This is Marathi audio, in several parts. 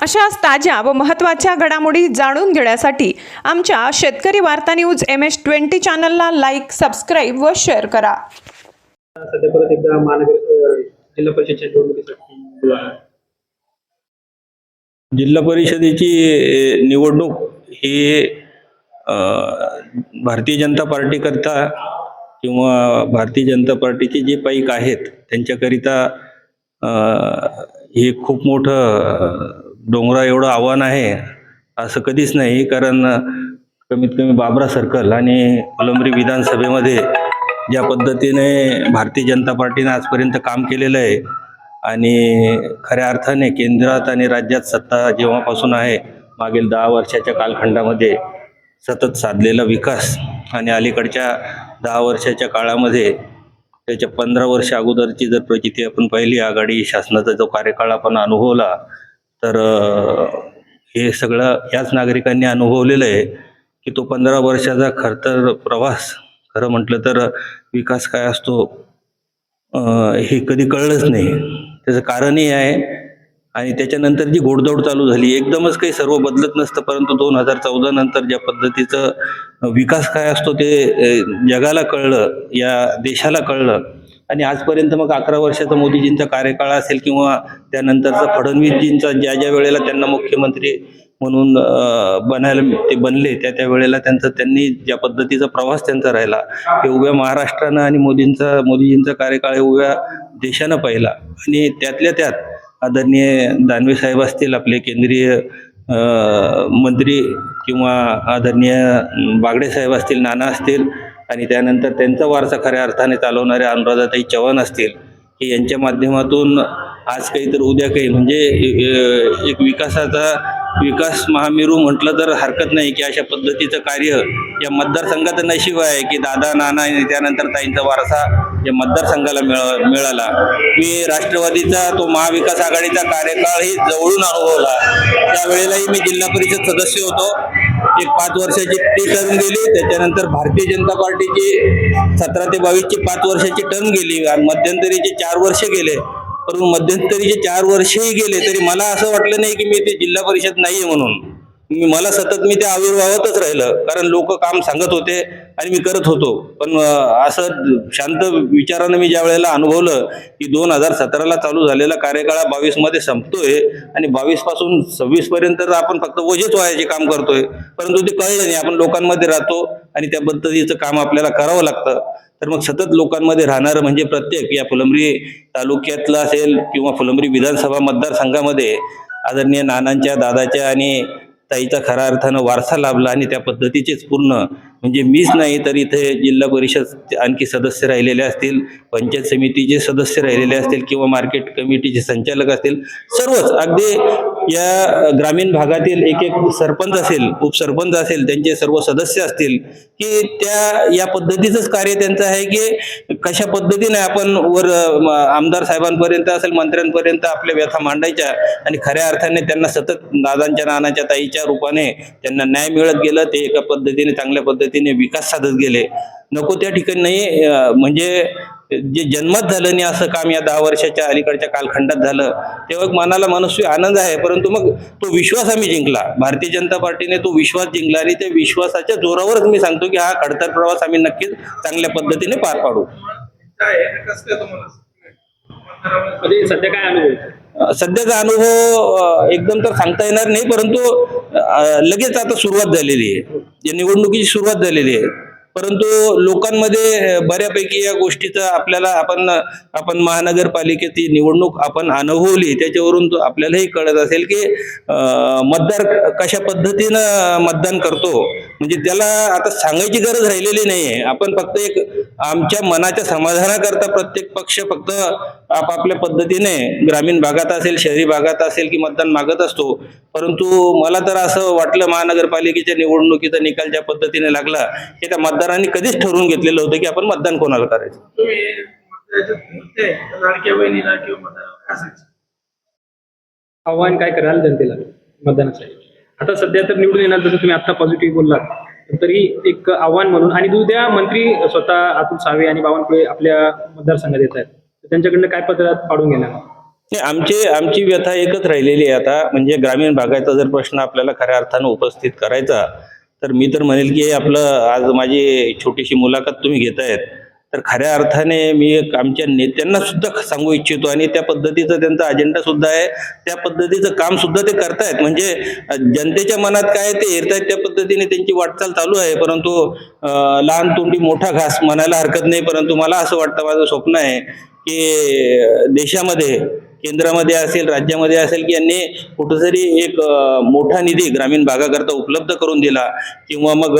अशाच ताज्या व महत्त्वाच्या घडामोडी जाणून घेण्यासाठी आमच्या शेतकरी वार्ता न्यूज MS-20 चॅनलला लाईक, सबस्क्राईब व शेअर करा. सध्या परत एकदा महानगर जिल्हा परिषदेच्या निवडणुकीसाठी जिल्हा परिषदेची निवडणूक ही भारतीय जनता पार्टी करता किंवा भारतीय जनता पार्टीचे जे पाईक आहेत त्यांच्याकरिता हे खूप मोठं डोंगरा एवढं आव्हान आहे असं कधीच नाही. कारण कमीत कमी बाबरा सर्कल आणि फुलंब्री विधानसभेमध्ये ज्या पद्धतीने भारतीय जनता पार्टीने आजपर्यंत काम केलेलं आहे आणि खऱ्या अर्थाने केंद्रात आणि राज्यात सत्ता जेव्हापासून आहे मागील 10 वर्षाच्या कालखंडामध्ये सतत साधलेला विकास आणि अलीकडच्या 10 वर्षाच्या काळामध्ये त्याच्या 15 वर्ष अगोदरची जर प्रचिती आपण पाहिली, आघाडी शासनाचा जो कार्यकाळ आपण अनुभवला, तर हे सगळं याच नागरिकांनी अनुभवलेलं आहे की तो 15 वर्षाचा खरतर प्रवास खरं म्हटलं तर विकास काय असतो हे कधी कळलंच नाही. त्याचं कारणही आहे आणि त्याच्यानंतर जी घोडदौड चालू झाली, एकदमच काही सर्व बदलत नसतं, परंतु 2014 नंतर ज्या पद्धतीचं विकास काय असतो ते जगाला कळलं, या देशाला कळलं. आणि आजपर्यंत मग 11 वर्षाचा मोदीजींचा कार्यकाळ असेल किंवा त्यानंतरचा फडणवीसजींचा ज्या वेळेला त्यांना मुख्यमंत्री म्हणून ते बनले त्या वेळेला त्यांनी ज्या पद्धतीचा प्रवास त्यांचा राहिला हे उभ्या महाराष्ट्रानं आणि मोदीजींचा कार्यकाळ उभ्या देशानं पाहिला. आणि त्यातल्या त्यात आदरणीय दानवे साहेब असतील, आपले केंद्रीय मंत्री, किंवा आदरणीय बागडे साहेब असतील, नाना असतील, आणि त्यानंतर त्यांचा वारसा खऱ्या अर्थाने चालवणाऱ्या अनुराधाताई चव्हाण असतील, की यांच्या माध्यमातून आज काही तर उद्या काही, म्हणजे एक विकास महामेरू म्हटलं तर हरकत नाही की अशा पद्धतीचं कार्य या मतदारसंघाचं नशीब आहे की दादा, नाना आणि त्यानंतर ताईंचा वारसा या मतदारसंघाला मिळाला. मी राष्ट्रवादीचा तो महाविकास आघाडीचा कार्यकाळही जवळून अनुभवला. त्यावेळेलाही मी जिल्हा परिषद सदस्य होतो. एक 5 वर्षाची ती टर्म गेली, त्याच्यानंतर भारतीय जनता पार्टीची 17 ते 22ची 5 वर्षाची टर्म गेली आणि मध्यंतरीचे 4 वर्ष गेले. परंतु मध्यंतरीचे 4 वर्षही गेले तरी मला असं वाटलं नाही की मी ते जिल्हा परिषद नाहीये म्हणून. मला सतत मी त्या आविर्भावातच राहिलं, कारण लोक काम सांगत होते आणि मी करत होतो. पण असं शांत विचारानं मी ज्या वेळेला अनुभवलं की 2017ला चालू झालेला कार्यकाळ 22 मध्ये संपतोय आणि 22 पासून 26 पर्यंत आपण फक्त ओझेच व्हायचे काम करतोय, परंतु ते कळलं नाही. आपण लोकांमध्ये राहतो आणि त्या पद्धतीचं काम आपल्याला करावं लागतं. तर मग सतत लोकांमध्ये राहणारं म्हणजे प्रत्येक या फुलंब्री तालुक्यातला असेल किंवा फुलंब्री विधानसभा मतदारसंघामध्ये आदरणीय नानांच्या, दादाच्या आणि ताईचा खऱ्या अर्थानं वारसा लाभला. आणि त्या पद्धतीचेच पूर्ण, म्हणजे मीच नाही तर इथे जिल्हा परिषद आणखी सदस्य राहिलेले असतील, पंचायत समितीचे सदस्य राहिलेले असतील किंवा मार्केट कमिटीचे संचालक असतील, सर्वच अगदी या ग्रामीण भागातील एक सरपंच असेल, उपसरपंच असेल, त्यांचे सर्व सदस्य असतील की या पद्धतीचंच कार्य त्यांचं आहे की कशा पद्धतीने आपण वर आमदार साहेबांपर्यंत असेल, मंत्र्यांपर्यंत आपल्या व्यथा मांडायच्या आणि खऱ्या अर्थाने त्यांना सतत दादांच्या, नानाच्या, ताईच्या रूपाने त्यांना न्याय मिळत गेलं. ते एका पद्धतीने चांगल्या पद्धतीने विकास साधत गेले. नको त्या ठिकाणी नाही, म्हणजे जे जन्मात झालं नाही असं काम या 10 वर्षाच्या अलीकडच्या कालखंडात झालं, तेव्हा मनाला मनस्वी आनंद आहे. परंतु मग तो विश्वास आम्ही जिंकला, भारतीय जनता पार्टीने तो विश्वास जिंकला आणि त्या विश्वासाच्या जोरावरच मी सांगतो की हा खडतर प्रवास आम्ही नक्कीच चांगल्या पद्धतीने पार पाडू. सध्या काय अनुभव? सध्याचा अनुभव एकदम तर सांगता येणार नाही, परंतु लगेच आता सुरुवात झालेली आहे, या निवडणुकीची सुरुवात झालेली आहे. परंतु लोकांमध्ये बऱ्यापैकी या गोष्टीचं आपल्याला आपण महानगरपालिकेची निवडणूक आपण अनुभवली, त्याच्यावरून आपल्यालाही कळत असेल की मतदार कशा पद्धतीनं मतदान करतो. म्हणजे त्याला आता सांगायची गरज राहिलेली नाहीये. आपण फक्त एक आमच्या मनाच्या समाधानाकरता प्रत्येक पक्ष फक्त आपापल्या पद्धतीने ग्रामीण भागात असेल, शहरी भागात असेल की मतदान मागत असतो. परंतु मला तर असं वाटलं महानगरपालिकेच्या निवडणुकीचा निकाल ज्या पद्धतीने लागला की त्या मतदारांनी कधीच ठरवून घेतलेलं होतं की आपण मतदान कोणाला करायचं. आव्हान काय कराल जनतेला मतदानासाठी? आता सध्या तर निवडून येणार, जसं तुम्ही आता पॉझिटिव्ह बोललात, तरी एक आव्हान म्हणून, आणि उद्या मंत्री स्वतः अतुल सावे आणि बावनकुळे आपल्या मतदारसंघात येत आहेत, त्यांच्याकडनं काय पत्रात पाडून घेणार? आमची व्यथा एकच राहिलेली आहे आता, म्हणजे ग्रामीण भागाचा जर प्रश्न आपल्याला खऱ्या अर्थानं उपस्थित करायचा, तर मी तर म्हणेल की आपलं आज माझी छोटीशी मुलाखत तुम्ही घेतायत, तर खऱ्या अर्थाने मी एक आमच्या नेत्यांना सुद्धा सांगू इच्छितो आणि त्या पद्धतीचं त्यांचा अजेंडा सुद्धा आहे, त्या पद्धतीचं काम सुद्धा ते करतायत. म्हणजे जनतेच्या मनात काय ते हेरतायत त्या पद्धतीने त्यांची वाटचाल चालू आहे. परंतु लहान तोंडी मोठा घास म्हणायला हरकत नाही, परंतु मला असं वाटतं, माझं स्वप्न आहे की देशामध्ये, केंद्रामध्ये असेल, राज्यामध्ये असेल, की यांनी कुठंतरी एक मोठा निधी ग्रामीण भागाकरता उपलब्ध करून दिला, किंवा मग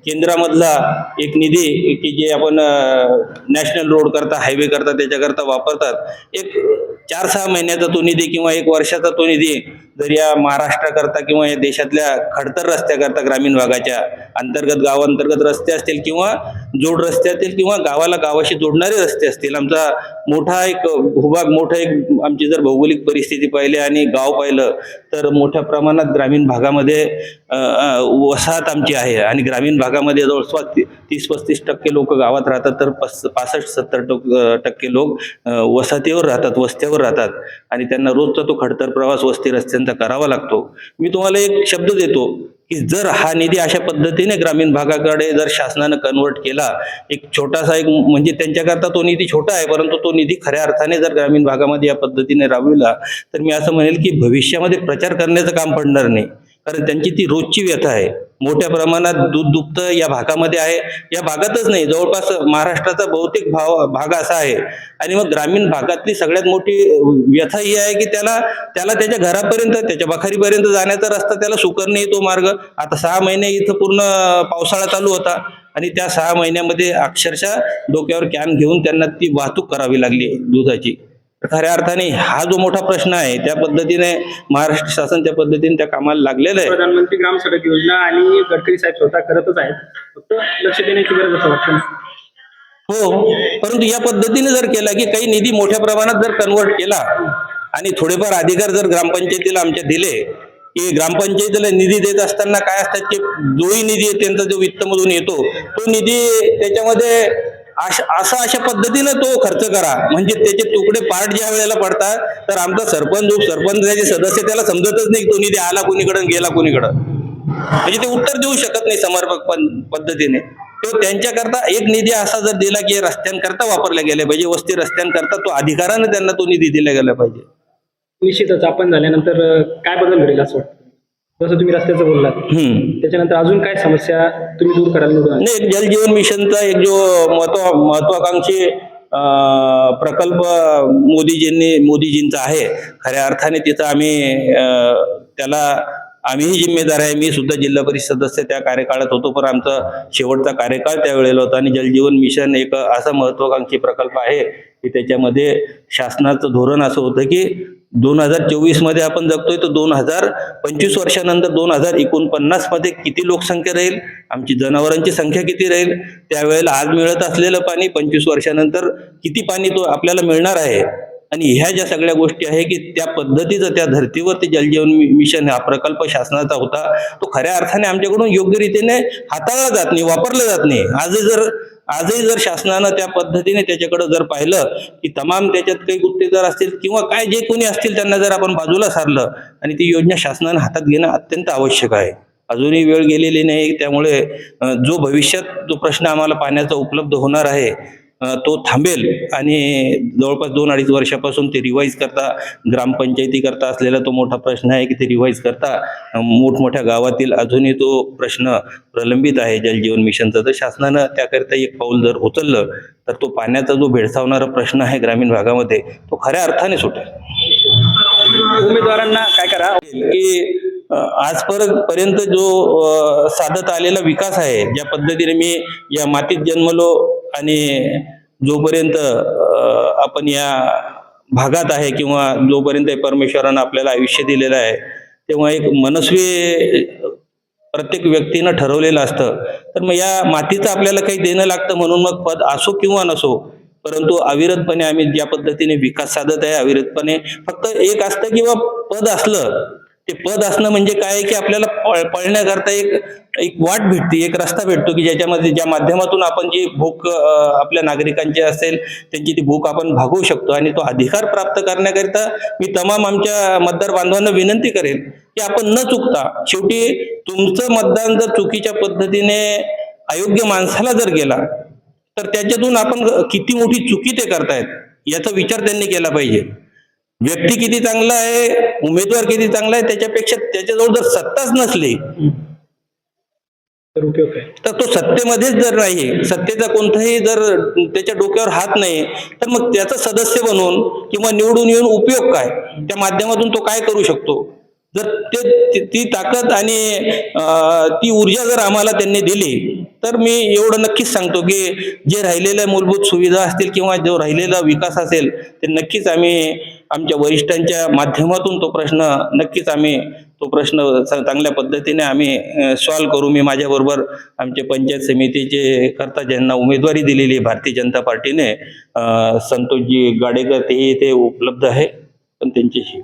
केंद्रामधला एक निधी की जे आपण नॅशनल रोड करता, हायवे करता, त्याच्याकरता वापरतात, एक 4-6 महिन्याचा तो निधी किंवा 1 वर्षाचा तो निधी जर या महाराष्ट्राकरता किंवा या देशातल्या खडतर रस्त्याकरता, ग्रामीण भागाच्या अंतर्गत, गावांतर्गत रस्ते असतील किंवा जोड रस्ते असतील किंवा गावाला गावाशी जोडणारे रस्ते असतील, आमचा मोठा एक भूभाग, मोठा एक आमची जर भौगोलिक परिस्थिती पाहिली आणि गाव पाहिलं तर मोठ्या प्रमाणात ग्रामीण भागामध्ये वसाहत आमची आहे आणि ग्रामीण भागामध्ये जवळपास 30-35% लोक गावात राहतात, तर 65-70% लोक वसाहतीवर राहतात, वस्त्यावर राहतात आणि त्यांना रोजचा तो खडतर प्रवास वस्ती रस्त्यांचा करावा लागतो. मी तुम्हाला एक शब्द देतो की जर हा निधी अशा पद्धतीने ग्रामीण भागाकडे जर शासनानं कन्वर्ट केला, एक छोटासा एक म्हणजे त्यांच्याकरता तो निधी छोटा आहे, परंतु तो निधी खऱ्या अर्थाने जर ग्रामीण भागामध्ये या पद्धतीने राबविला, तर मी असं म्हणेल की भविष्यामध्ये प्रचार करण्याचं काम पडणार नाही, कारण त्यांची ती रोजची व्यथा आहे. मोठ्या प्रमाणात दूध दुभतं या भागामध्ये आहे, या भागातच नाही, जवळपास महाराष्ट्राचा बहुतेक भाग असा आहे. आणि मग ग्रामीण भागातली सगळ्यात मोठी व्यथा ही आहे की त्याला त्याच्या घरापर्यंत, त्याच्या बखारीपर्यंत जाण्याचा रस्ता त्याला सुकर नाही तो मार्ग. आता 6 महिने इथं पूर्ण पावसाळा चालू होता आणि त्या 6 महिन्यामध्ये अक्षरशः डोक्यावर कॅन घेऊन त्यांना ती वाहतूक करावी लागली दुधाची. खऱ्या अर्थाने हा जो मोठा प्रश्न आहे, त्या पद्धतीने महाराष्ट्र शासन त्या पद्धतीने त्या कामाला लागलेलं आहे. प्रधानमंत्री ग्राम सडक योजना आणि गडकरी साहेब स्वतः करतच आहेत, फक्त लक्ष देण्याची गरज असं वाटतं. हो, परंतु या पद्धतीने जर केला की काही निधी मोठ्या प्रमाणात जर कन्वर्ट केला आणि थोडेफार अधिकार जर ग्रामपंचायतीला आमच्या दिले, की ग्रामपंचायतीला निधी देत असताना काय असतात की जोही निधी आहे त्यांचा जो वित्तमधून येतो, तो निधी त्याच्यामध्ये अशा पद्धतीने तो खर्च करा, म्हणजे त्याचे तुकडे पार्ट ज्या वेळेला पडतात, तर आमचा सरपंचाचे सदस्य त्याला समजतच नाही तो निधी आला कोणीकडे गेला कोणीकडं, म्हणजे ते उत्तर देऊ शकत नाही समर्पक पद्धतीने. तो त्यांच्याकरता एक निधी असा जर दिला की रस्त्यांकरता वापरला गेला पाहिजे, वस्ती रस्त्यांकरता, तो अधिकाराने त्यांना तो निधी दिला गेला पाहिजे. निश्चितच आपण झाल्यानंतर काय बदल घडेल असं वाटतं? जसं तुम्ही रस्त्याचं बोललात, त्याच्यानंतर अजून काय समस्या तुम्ही दूर करायला निवडून आले? नाही, जल जीवन मिशनचा एक जो महत्वाकांक्षी प्रकल्प मोदीजींचा आहे, खऱ्या अर्थाने तिथं आम्हीही जिम्मेदार आहे. मी सुद्धा जिल्हा परिषद सदस्य त्या कार्यकाळात होतो, पण आमचा शेवटचा कार्यकाळ त्यावेळेला होता. आणि जलजीवन मिशन एक असा महत्वाकांक्षी प्रकल्प आहे की त्याच्यामध्ये शासनाचं धोरण असं होतं की 2024 मध्ये आपण जगतोय, तर 2025 वर्षानंतर 2049 मध्ये किती लोकसंख्या राहील, आमची जनावरांची संख्या किती राहील, त्यावेळेला आज मिळत असलेलं पाणी 25 वर्षानंतर किती पाणी तो आपल्याला मिळणार आहे. आणि ह्या ज्या सगळ्या गोष्टी आहे की त्या पद्धतीचं त्या धर्तीवर ते जलजीवन मिशन हा प्रकल्प शासनाचा होता, तो खऱ्या अर्थाने आमच्याकडून योग्य रीतीने हाताळला जात नाही, वापरला जात नाही. आजही जर शासनानं त्या पद्धतीने त्याच्याकडे जर पाहिलं की तमाम त्याच्यात काही गुत्तेदार असतील किंवा काय जे कोणी असतील त्यांना जर आपण बाजूला सारलं आणि ती योजना शासनानं हातात घेणं अत्यंत आवश्यक आहे. अजूनही वेळ गेलेली नाही, त्यामुळे जो भविष्यात जो प्रश्न आम्हाला पाण्याचा उपलब्ध होणार आहे तो थांबेल. आणि जवळपास 2-2.5 वर्षापासून ते रिवाईज करता, ग्रामपंचायती करता असलेला तो मोठा प्रश्न आहे की ते रिवाईज करता मोठमोठ्या गावातील अजूनही तो प्रश्न प्रलंबित आहे जलजीवन मिशनचा. तर शासनानं त्याकरिता एक पाऊल जर उचललं तर तो पाण्याचा जो भेडसावणारा प्रश्न आहे ग्रामीण भागामध्ये तो खऱ्या अर्थाने सुटेल. उमेदवारांना काय करा की आजपर्यंत जो साधत आलेला विकास आहे, ज्या पद्धतीने मी या मातीत जन्मलो आणि जोपर्यंत आपण या भागात आहे किंवा जोपर्यंत परमेश्वरानं आपल्याला आयुष्य दिलेलं आहे, तेव्हा एक मनस्वी प्रत्येक व्यक्तीनं ठरवलेलं असतं. तर मग या मातीचं आपल्याला काही देणं लागतं, म्हणून मग पद असो किंवा नसो, परंतु अविरतपणे आम्ही ज्या पद्धतीने विकास साधत आहे, अविरतपणे फक्त एक असतं किंवा पद असलं ते पद असणं म्हणजे काय आहे की आपल्याला पळण्याकरता एक वाट भेटते, एक रस्ता भेटतो की ज्याच्यामध्ये ज्या माध्यमातून आपण जी भूक आपल्या नागरिकांची असेल त्यांची ती भूक आपण भागवू शकतो. आणि तो अधिकार प्राप्त करण्याकरिता मी तमाम आमच्या मतदार बांधवांना विनंती करेन की आपण न चुकता, शेवटी तुमचं मतदान जर चुकीच्या पद्धतीने अयोग्य माणसाला जर गेला तर त्याच्यातून आपण किती मोठी चुकी ते करतायत याचा विचार त्यांनी केला पाहिजे. व्यक्ती किती चांगला आहे, उमेदवार किती चांगला आहे, त्याच्यापेक्षा त्याच्याजवळ जर सत्ताच नसली तर उपयोग काय? तर तो सत्तेमध्येच जर नाही, सत्तेचा कोणताही जर त्याच्या डोक्यावर हात नाही, तर मग त्याचा सदस्य बनून किंवा निवडून येऊन उपयोग काय? त्या माध्यमातून तो काय करू शकतो? जर ती ताकद आणि ती ऊर्जा जर आम्हाला त्यांनी दिली तर मी एवढं नक्कीच सांगतो की जे राहिलेल्या मूलभूत सुविधा असतील किंवा जो राहिलेला विकास असेल ते नक्कीच आम्ही आमच्या वरिष्ठांच्या माध्यमातून तो प्रश्न चांगल्या पद्धतीने आम्ही सॉल्व्ह करू. मी माझ्याबरोबर आमचे पंचायत समितीचे करता ज्यांना उमेदवारी दिलेली आहे भारतीय जनता पार्टीने, संतोषजी गाडेकर, ते उपलब्ध आहे, पण त्यांच्याशी